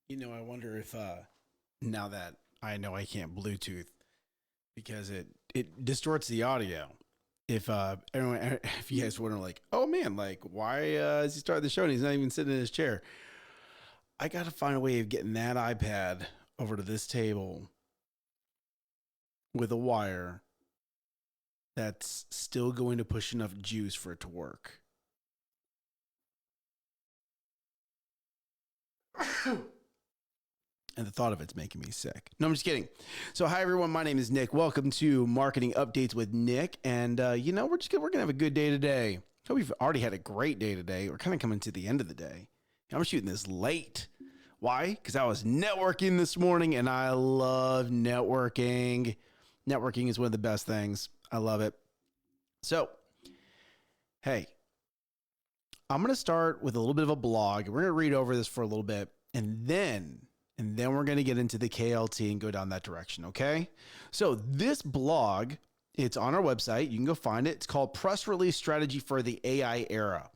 I wonder if now that I know I can't Bluetooth because it distorts the audio. If everyone, if you guys wonder, like, oh man, like, why is he starting the show and he's not even sitting in his chair? I got to find a way of getting that iPad over to this table with a wire that's still going to push enough juice for it to work. And the thought of it's making me sick. No, I'm just kidding. So, hi everyone. My name is Nick. Welcome to Marketing Updates with Nick. And we're gonna have a good day today. So we've already had a great day today. We're kind of coming to the end of the day. I'm shooting this late. Why? Because I was networking this morning, and I love networking. Networking is one of the best things. I love it. So, hey, I'm gonna start with a little bit of a blog. We're gonna read over this for a little bit, and then we're going to get into the KLT and go down that direction, okay? So this blog, it's on our website. You can go find it. It's called Press Release Strategy for the AI Era.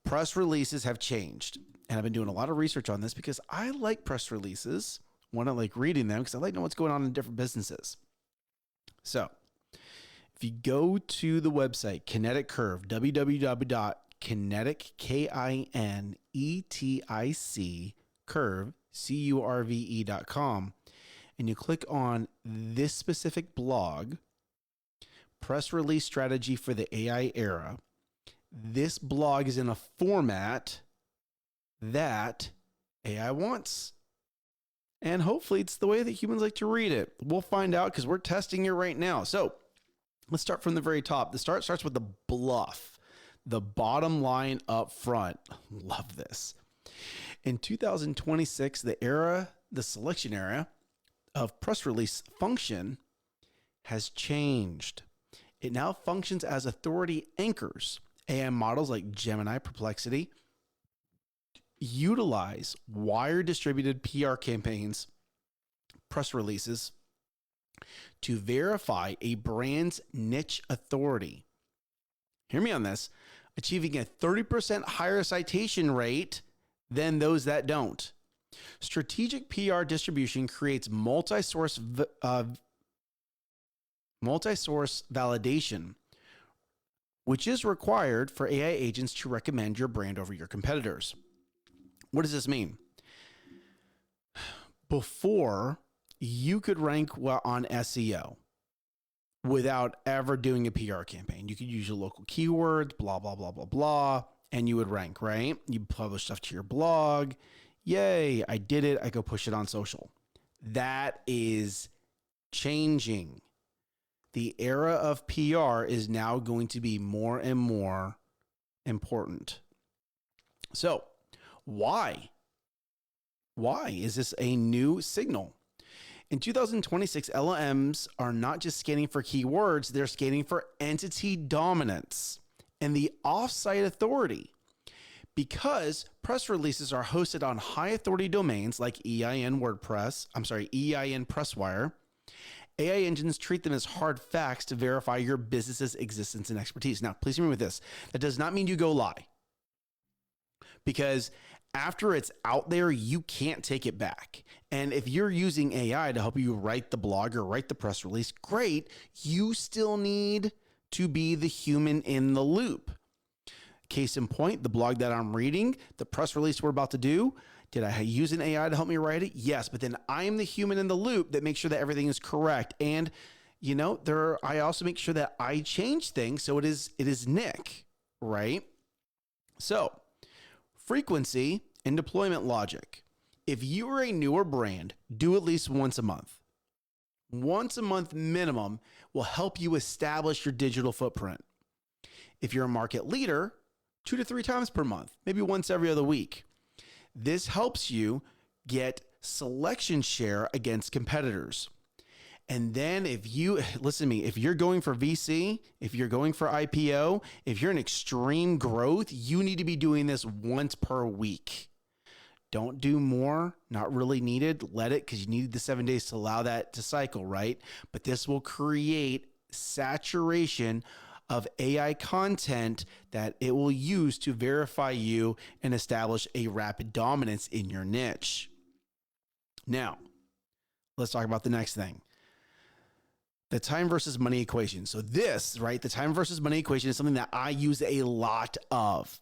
Press releases have changed, and I've been doing a lot of research on this because I like press releases. One, I like reading them because I like knowing what's going on in different businesses. So if you go to the website, Kinetic Curve, www.kinetic, Kinetic curve, curve.com, and you click on this specific blog, Press Release Strategy for the AI Era. This blog is in a format that AI wants. And hopefully it's the way that humans like to read it. We'll find out because we're testing it right now. So let's start from the very top. The start starts with the bluff, the bottom line up front. Love this. In 2026, the selection era of press release function has changed. It now functions as authority anchors. AI models like Gemini, Perplexity utilize wire distributed PR campaigns, press releases to verify a brand's niche authority. Hear me on this, achieving a 30% higher citation rate than those that don't. Strategic PR distribution creates multi-source validation, which is required for AI agents to recommend your brand over your competitors. What does this mean? Before, you could rank on SEO without ever doing a PR campaign. You could use your local keywords, blah, blah, blah, blah, blah, and you would rank, right? You publish stuff to your blog. Yay, I did it. I go push it on social. That is changing. The era of PR is now going to be more and more important. So, why? Why is this a new signal? In 2026, LLMs are not just scanning for keywords, they're scanning for entity dominance and the offsite authority. Because press releases are hosted on high authority domains like EIN Presswire, AI engines treat them as hard facts to verify your business's existence and expertise. Now, please remember this. That does not mean you go lie. Because after it's out there, you can't take it back. And if you're using AI to help you write the blog or write the press release, great. You still need to be the human in the loop. Case in point, the blog that I'm reading, the press release we're about to do, did I use an AI to help me write it? Yes, but then I'm the human in the loop that makes sure that everything is correct. And I also make sure that I change things so it is Nick, right? So, frequency and deployment logic. If you are a newer brand, do at least once a month. Once a month minimum will help you establish your digital footprint. If you're a market leader, 2 to 3 times per month, maybe once every other week. This helps you get selection share against competitors. And then if you're going for VC, if you're going for IPO, if you're in extreme growth, you need to be doing this once per week. Don't do more, not really needed. Let it, because you need the 7 days to allow that to cycle, right? But this will create saturation of AI content that it will use to verify you and establish a rapid dominance in your niche. Now, let's talk about the next thing. The time versus money equation. So this, right, the time versus money equation is something that I use a lot of.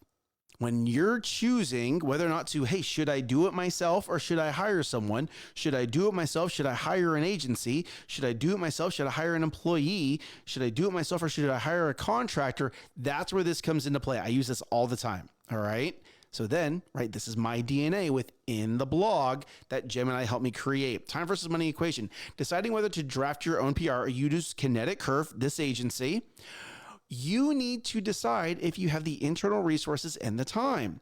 When you're choosing whether or not to, hey, should I do it myself or should I hire someone? Should I do it myself? Should I hire an agency? Should I do it myself? Should I hire an employee? Should I do it myself or should I hire a contractor? That's where this comes into play. I use this all the time. All right. So then, right, this is my DNA within the blog that Gemini helped me create. Time versus money equation. Deciding whether to draft your own PR or use Kinetic Curve, this agency. You need to decide if you have the internal resources and the time.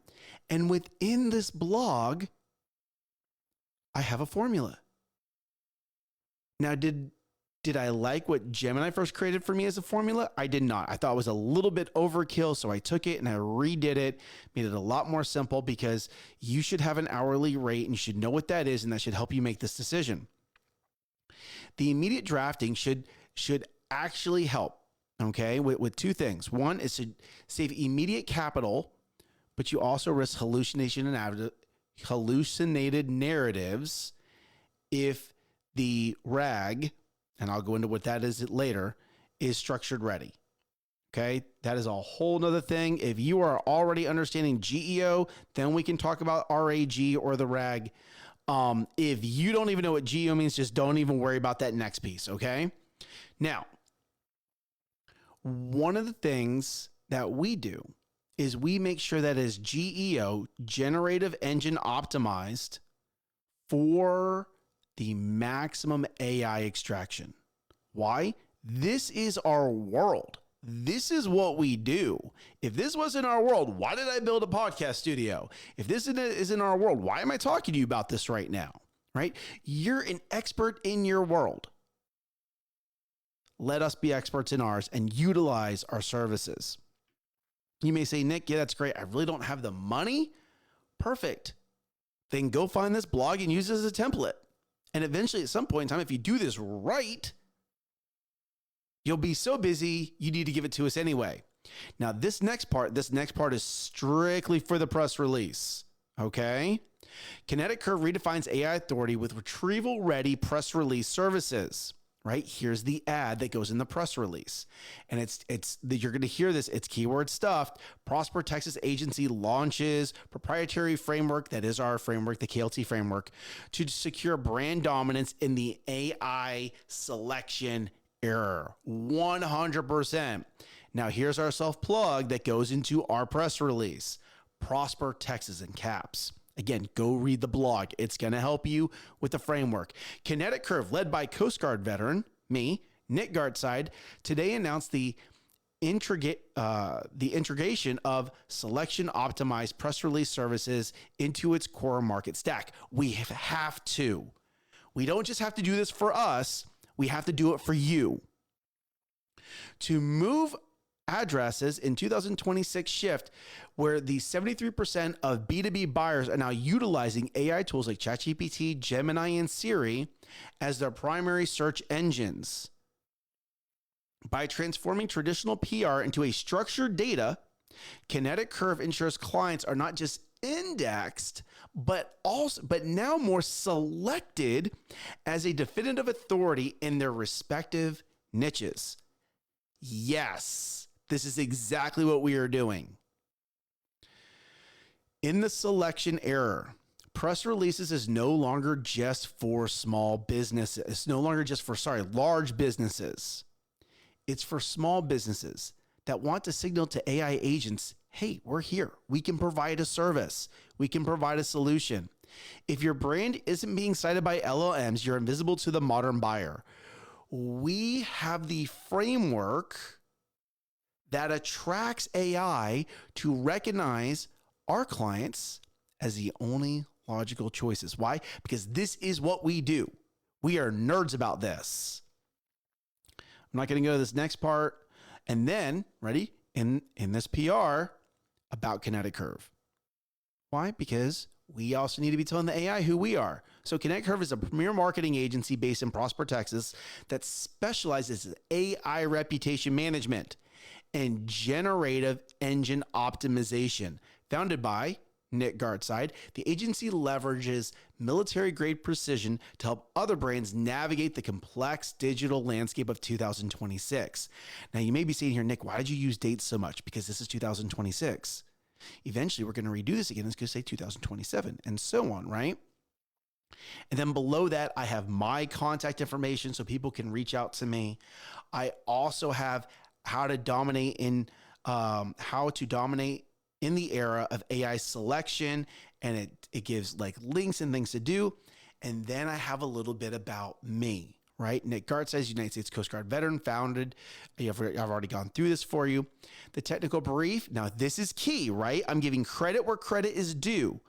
And within this blog, I have a formula. Now, did I like what Gemini first created for me as a formula? I did not. I thought it was a little bit overkill, so I took it and I redid it, made it a lot more simple because you should have an hourly rate and you should know what that is, and that should help you make this decision. The immediate drafting should actually help. Okay, with two things. One is to save immediate capital, but you also risk hallucinated narratives if the RAG, and I'll go into what that is later, is structured ready. Okay, that is a whole nother thing. If you are already understanding GEO, then we can talk about RAG or the RAG. If you don't even know what GEO means, just don't even worry about that next piece, okay? Now, one of the things that we do is we make sure that is GEO, generative engine optimized, for the maximum AI extraction. Why? This is our world. This is what we do. If this wasn't our world, why did I build a podcast studio? If this isn't our world, why am I talking to you about this right now? Right? You're an expert in your world. Let us be experts in ours and utilize our services. You may say, Nick, yeah, that's great. I really don't have the money. Perfect. Then go find this blog and use it as a template. And eventually at some point in time, if you do this right, you'll be so busy, you need to give it to us anyway. Now, this next part is strictly for the press release. Okay. Kinetic Curve redefines AI authority with retrieval-ready press release services. Right? Here's the ad that goes in the press release. And you're going to hear this. It's keyword stuffed. Prosper Texas agency launches proprietary framework. That is our framework, the KLT framework, to secure brand dominance in the AI selection era. 100%. Now here's our self plug that goes into our press release. Prosper Texas in caps. Again, go read the blog. It's going to help you with the framework. Kinetic Curve, led by Coast Guard veteran, me, Nick Gartside, today announced the integration of selection optimized press release services into its core market stack. We have to. We don't just have to do this for us. We have to do it for you. To move addresses in 2026 shift where the 73% of B2B buyers are now utilizing AI tools like ChatGPT, Gemini, and Siri as their primary search engines. By transforming traditional PR into a structured data, Kinetic Curve ensures clients are not just indexed, but now more selected as a definitive authority in their respective niches. Yes, this is exactly what we are doing. In the selection era, press releases is no longer just for small businesses. It's no longer just for, large businesses. It's for small businesses that want to signal to AI agents, hey, we're here. We can provide a service. We can provide a solution. If your brand isn't being cited by LLMs, you're invisible to the modern buyer. We have the framework that attracts AI to recognize our clients as the only logical choices. Why? Because this is what we do. We are nerds about this. I'm not going to go to this next part. And then, ready? In this PR about Kinetic Curve. Why? Because we also need to be telling the AI who we are. So Kinetic Curve is a premier marketing agency based in Prosper, Texas that specializes in AI reputation management and generative engine optimization, founded by Nick Gartside, the agency leverages military-grade precision to help other brands navigate the complex digital landscape of 2026. Now, you may be saying here, Nick, why did you use dates so much? Because this is 2026. Eventually, we're going to redo this again. It's going to say 2027 and so on, right? And then below that, I have my contact information so people can reach out to me. I also have how to dominate in the era of AI selection, and it gives like links and things to do. And then I have a little bit about me, right? Nick Gartside, United States Coast Guard veteran, founded. I've already gone through this for you. The technical brief. Now, this is key, right? I'm giving credit where credit is due.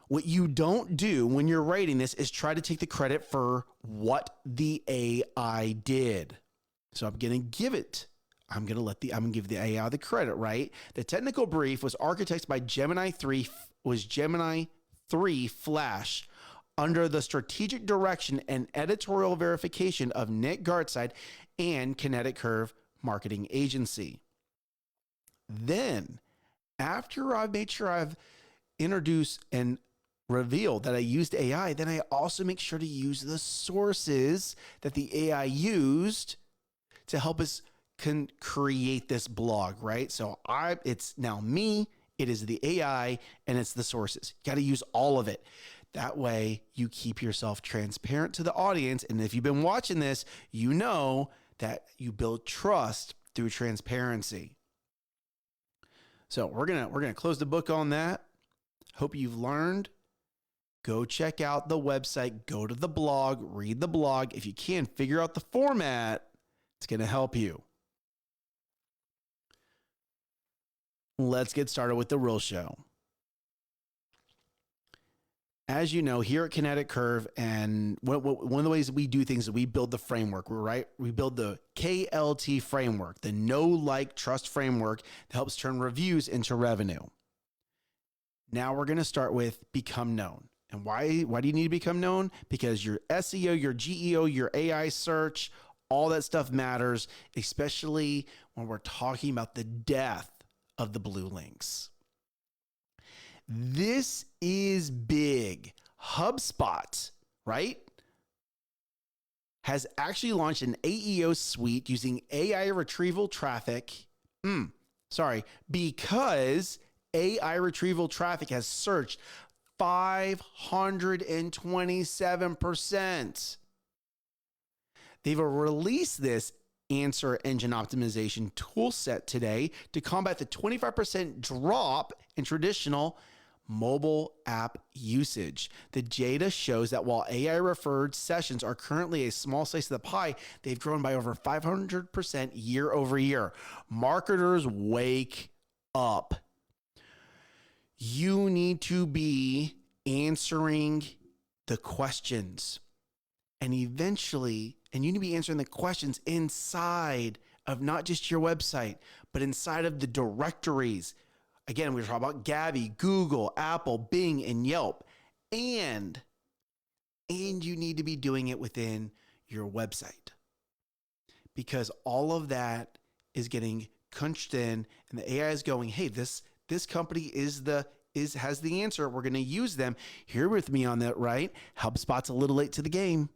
What you don't do when you're writing this is try to take the credit for what the AI did. So I'm going to give the AI the credit, right? The technical brief was architected by Gemini 3 Flash under the strategic direction and editorial verification of Nick Gartside and Kinetic Curve Marketing Agency. Then, after I've made sure I've introduced and revealed that I used AI, then I also make sure to use the sources that the AI used to help us can create this blog, right? So it's now me, it is the AI, and it's the sources. You got to use all of it. That way you keep yourself transparent to the audience. And if you've been watching this, you know that you build trust through transparency. So we're gonna close the book on that. Hope you've learned. Go check out the website, go to the blog, read the blog. If you can, figure out the format. It's going to help you. Let's get started with the real show. As you know, here at Kinetic Curve, and one of the ways we do things is we build the framework, right? We build the KLT framework, the know, like, trust framework that helps turn reviews into revenue. Now we're going to start with become known. And why do you need to become known? Because your SEO, your GEO, your AI search, all that stuff matters, especially when we're talking about the death of the blue links. This is big. HubSpot, right, has actually launched an AEO suite using AI retrieval traffic. Because AI retrieval traffic has surged 527%. They've released this answer engine optimization tool set today to combat the 25% drop in traditional mobile app usage. The data shows that while AI referred sessions are currently a small slice of the pie, they've grown by over 500% year over year. Marketers, wake up. You need to be answering the questions. And eventually, you need to be answering the questions inside of not just your website, but inside of the directories. Again, we were talking about Gabby, Google, Apple, Bing, and Yelp. And you need to be doing it within your website. Because all of that is getting crunched in, and the AI is going, hey, this company has the answer. We're going to use them. Here with me on that, right? HubSpot's a little late to the game.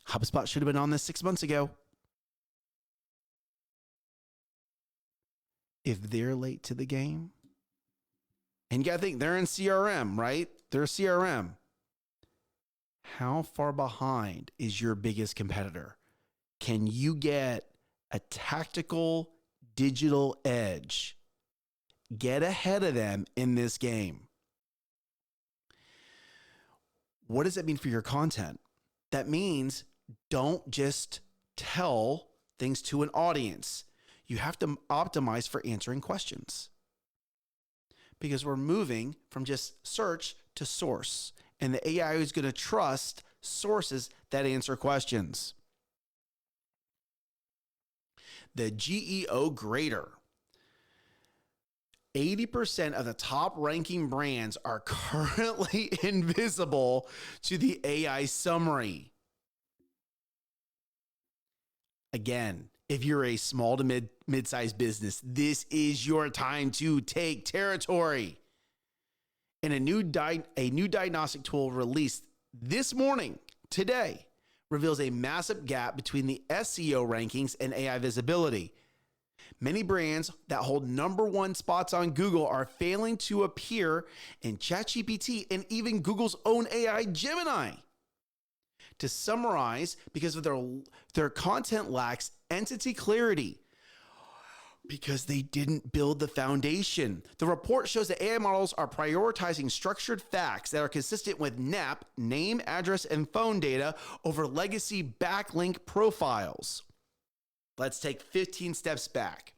HubSpot should have been on this 6 months ago. If they're late to the game, and you got to think they're in CRM, right? They're CRM. How far behind is your biggest competitor? Can you get a tactical digital edge? Get ahead of them in this game. What does that mean for your content? That means don't just tell things to an audience. You have to optimize for answering questions. Because we're moving from just search to source. And the AI is going to trust sources that answer questions. The GEO grader. 80% of the top ranking brands are currently invisible to the AI summary. Again, If you're a small to mid-sized business, this is your time to take territory. And a new diagnostic tool released this morning, today, reveals a massive gap between the SEO rankings and AI visibility. Many brands that hold #1 spots on Google are failing to appear in ChatGPT and even Google's own AI, Gemini. To summarize, because of their content lacks entity clarity, because they didn't build the foundation. The report shows that AI models are prioritizing structured facts that are consistent with NAP, name, address, and phone data, over legacy backlink profiles. Let's take 15 steps back.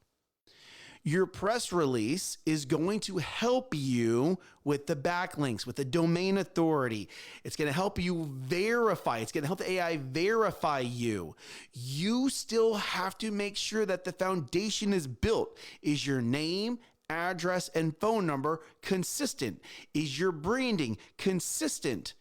Your press release is going to help you with the backlinks, with the domain authority. It's going to help you verify. It's going to help the AI verify you. You still have to make sure that the foundation is built. Is your name, address, and phone number consistent? Is your branding consistent?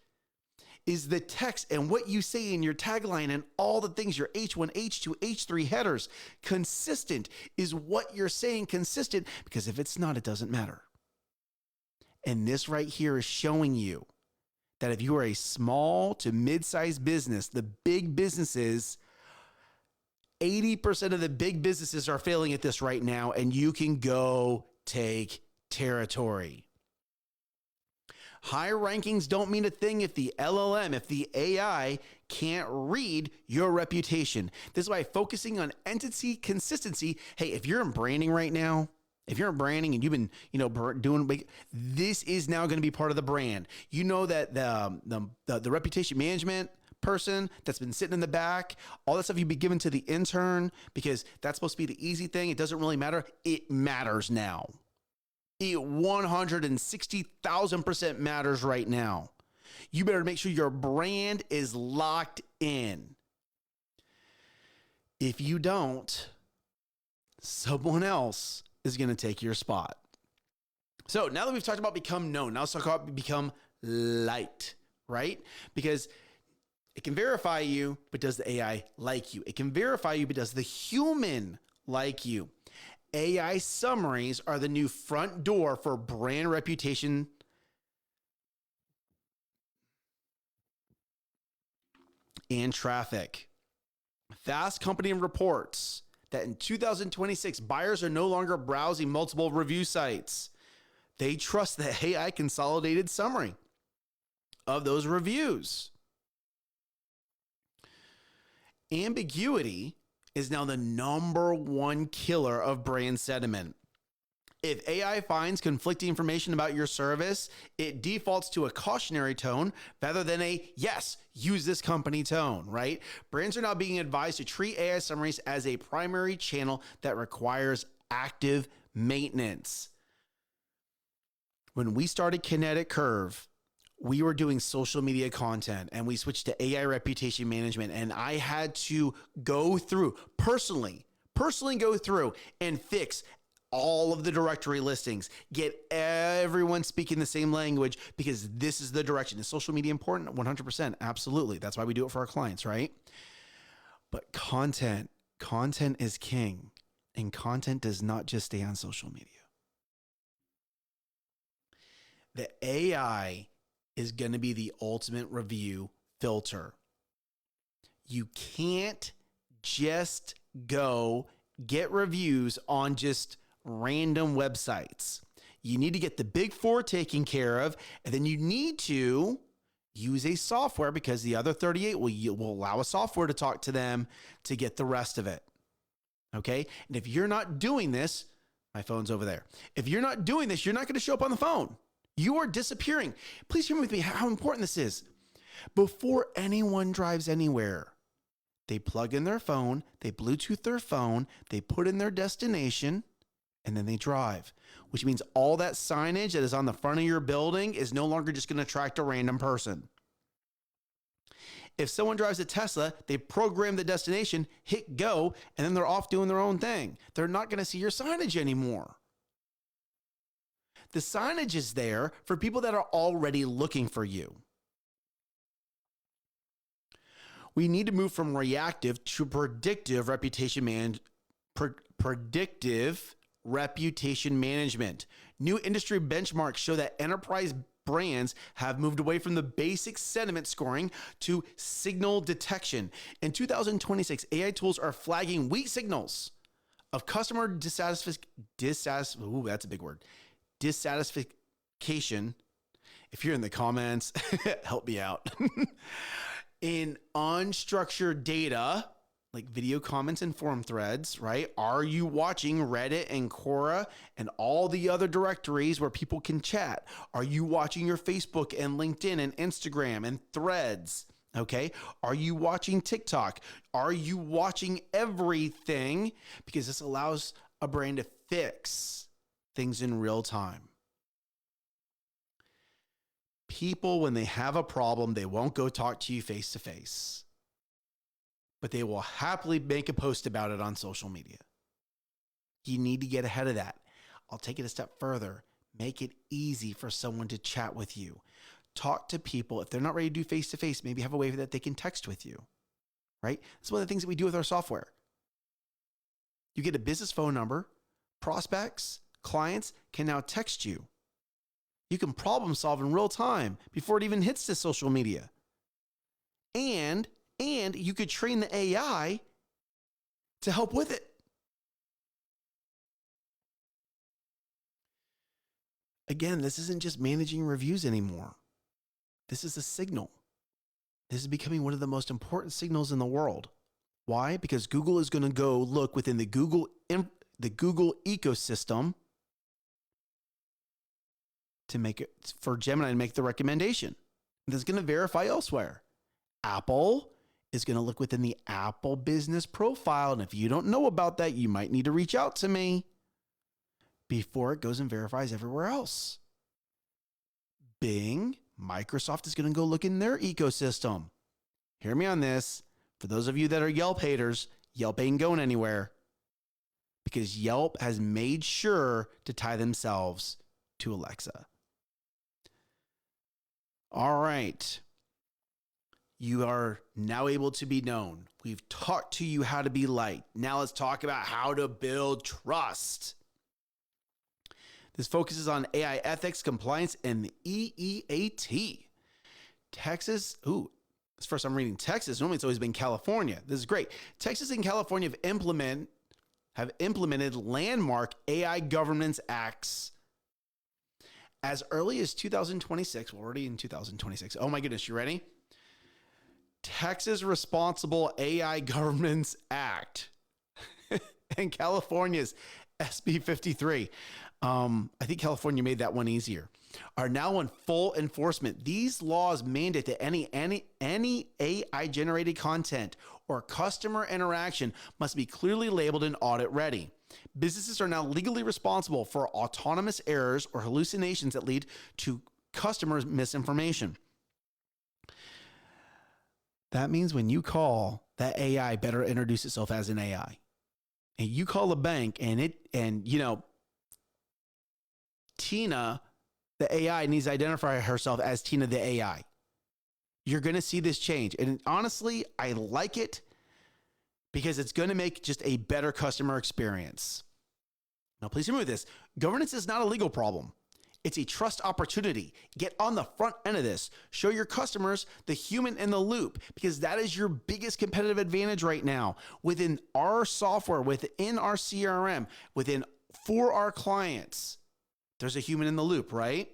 Is the text and what you say in your tagline and all the things, your H1, H2, H3 headers, consistent? Is what you're saying consistent? Because if it's not, it doesn't matter. And this right here is showing you that if you are a small to mid-sized business, the big businesses, 80% of the big businesses are failing at this right now, and you can go take territory. High rankings don't mean a thing if the LLM, if the AI can't read your reputation. This is why focusing on entity consistency. Hey, if you're in branding right now, if you're in branding and you've been, doing big, this is now going to be part of the brand. You know that the reputation management person that's been sitting in the back, all that stuff you'd be given to the intern because that's supposed to be the easy thing. It doesn't really matter. It matters now. It 160,000% matters right now. You better make sure your brand is locked in. If you don't, someone else is going to take your spot. So now that we've talked about become known, now let's talk about become liked, right? Because it can verify you, but does the AI like you? It can verify you, but does the human like you? AI summaries are the new front door for brand reputation and traffic. Fast Company reports that in 2026, buyers are no longer browsing multiple review sites. They trust the AI consolidated summary of those reviews. Ambiguity is now the #1 killer of brand sentiment. If AI finds conflicting information about your service, it defaults to a cautionary tone rather than a, yes, use this company tone, right? Brands are now being advised to treat AI summaries as a primary channel that requires active maintenance. When we started Kinetic Curve, we were doing social media content and we switched to AI reputation management, and I had to go through personally go through and fix all of the directory listings, get everyone speaking the same language, because this is the direction. Is social media important? 100%. Absolutely. That's why we do it for our clients, right? But content is king, and content does not just stay on social media. The AI is going to be the ultimate review filter. You can't just go get reviews on just random websites. You need to get the big four taken care of, and then you need to use a software, because the other 38 will allow a software to talk to them to get the rest of it. Okay? And if you're not doing this, my phone's over there. If you're not doing this, you're not going to show up on the phone. You are disappearing. Please hear me with me how important this is. Before anyone drives anywhere, they plug in their phone, they Bluetooth their phone, they put in their destination, and then they drive, which means all that signage that is on the front of your building is no longer just going to attract a random person. If someone drives a Tesla, they program the destination, hit go, and then they're off doing their own thing. They're not going to see your signage anymore. The signage is there for people that are already looking for you. We need to move from reactive to predictive predictive reputation management. New industry benchmarks show that enterprise brands have moved away from the basic sentiment scoring to signal detection. In 2026, AI tools are flagging weak signals of customer that's a big word. Dissatisfaction. If you're in the comments, help me out. In unstructured data, like video comments and forum threads, right? Are you watching Reddit and Quora and all the other directories where people can chat? Are you watching your Facebook and LinkedIn and Instagram and threads? Okay. Are you watching TikTok? Are you watching everything? Because this allows a brand to fix things in real time. People, when they have a problem, they won't go talk to you face to face, but they will happily make a post about it on social media. You need to get ahead of that. I'll take it a step further. Make it easy for someone to chat with you. Talk to people. If they're not ready to do face-to-face, maybe have a way that they can text with you, right? That's one of the things that we do with our software. You get a business phone number. Prospects, clients can now text you. You can problem solve in real time before it even hits the social media. And you could train the AI to help with it. Again, this isn't just managing reviews anymore. This is a signal. This is becoming one of the most important signals in the world. Why? Because Google is going to go look within the Google ecosystem to make it for Gemini to make the recommendation. And it's going to verify elsewhere. Apple is going to look within the Apple business profile. And if you don't know about that, you might need to reach out to me before it goes and verifies everywhere else. Bing, Microsoft is going to go look in their ecosystem. Hear me on this. For those of you that are Yelp haters, Yelp ain't going anywhere because Yelp has made sure to tie themselves to Alexa. All right. You are now able to be known. We've taught to you how to be liked. Now let's talk about how to build trust. This focuses on AI ethics, compliance, and the EEAT. Texas, it's first I'm reading Texas. Normally it's always been California. This is great. Texas and California have implemented landmark AI governance acts as early as 2026. We're already in 2026. Oh my goodness, you ready? Texas Responsible AI Governance Act and California's SB 53. I think California made that one easier. Are now in full enforcement. These laws mandate that any AI generated content or customer interaction must be clearly labeled and audit ready. Businesses are now legally responsible for autonomous errors or hallucinations that lead to customers' misinformation. That means when you call, that AI better introduce itself as an AI. And you call a bank and Tina, the AI, needs to identify herself as Tina, the AI. You're going to see this change. And honestly, I like it because it's going to make just a better customer experience. Now, please remember this. Governance is not a legal problem. It's a trust opportunity. Get on the front end of this. Show your customers the human in the loop because that is your biggest competitive advantage right now within our software, within our CRM, for our clients. There's a human in the loop, right?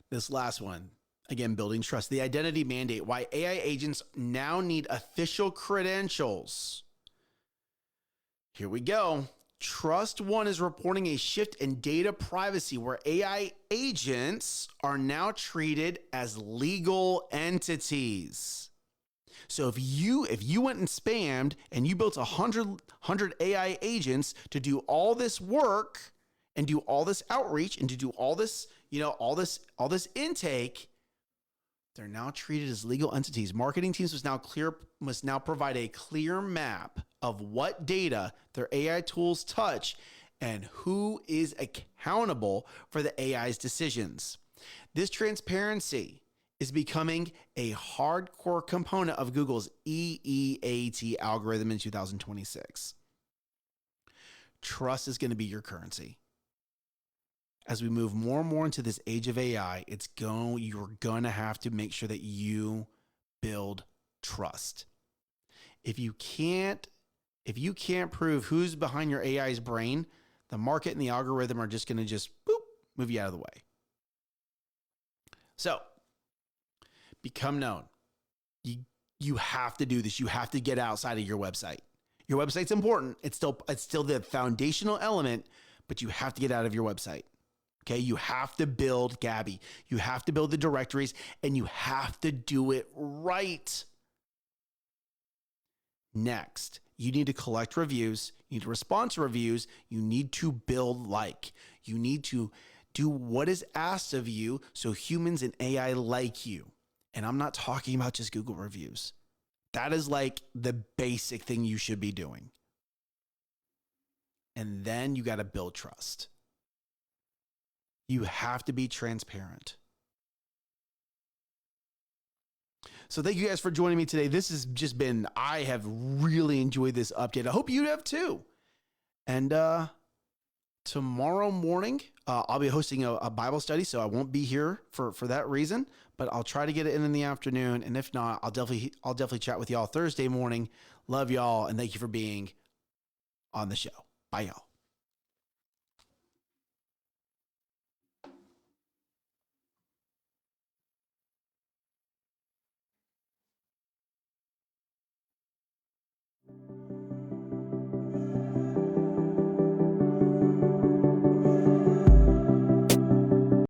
This last one, again, building trust. The identity mandate, why AI agents now need official credentials. Here we go. Trust One is reporting a shift in data privacy where AI agents are now treated as legal entities. So if you went and spammed and you built 100 AI agents to do all this work and do all this outreach and to do all this, all this intake, they're now treated as legal entities. Marketing teams must now provide a clear map of what data their AI tools touch and who is accountable for the AI's decisions. This transparency is becoming a hardcore component of Google's EEAT algorithm in 2026. Trust is going to be your currency. As we move more and more into this age of AI, you're going to have to make sure that you build trust. If you can't prove who's behind your AI's brain, the market and the algorithm are just going to move you out of the way. So, become known. You have to do this. You have to get outside of your website. Your website's important. It's still the foundational element, but you have to get out of your website. Okay, you have to build Gabby. You have to build the directories, and you have to do it right. Next, you need to collect reviews. You need to respond to reviews. You need to build like. You need to do what is asked of you so humans and AI like you. And I'm not talking about just Google reviews. That is like the basic thing you should be doing. And then you got to build trust. You have to be transparent. So thank you guys for joining me today. This has just been, I have really enjoyed this update. I hope you have too. And tomorrow morning, I'll be hosting a Bible study, so I won't be here for that reason, but I'll try to get it in the afternoon. And if not, I'll definitely chat with y'all Thursday morning. Love y'all, and thank you for being on the show. Bye, y'all.